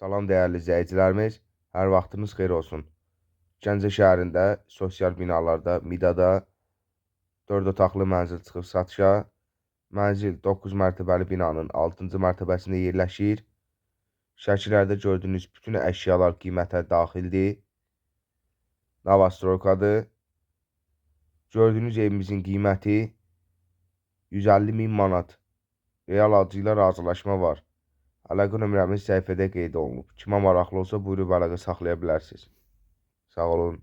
Salam dəyərli izləyicilərimiz, hər vaxtınız xeyir olsun. Gəncə şəhərində sosial binalarda Midada 4 otaqlı mənzil çıxıb satışa. Mənzil 9 mərtəbəli binanın 6-cı mərtəbəsində yerləşir. Şəkilərdə gördüyünüz bütün əşyalar qiymətə daxildir. Novastroykadır. Gördüyünüz evimizin qiyməti 150.000 manat. Real alıcı ilə razılaşma var. Əlaqə nömrəmiz səhifədə qeyd olunub. Kimə maraqlı olsa buyurub əlaqə saxlaya bilərsiniz. Sağ olun.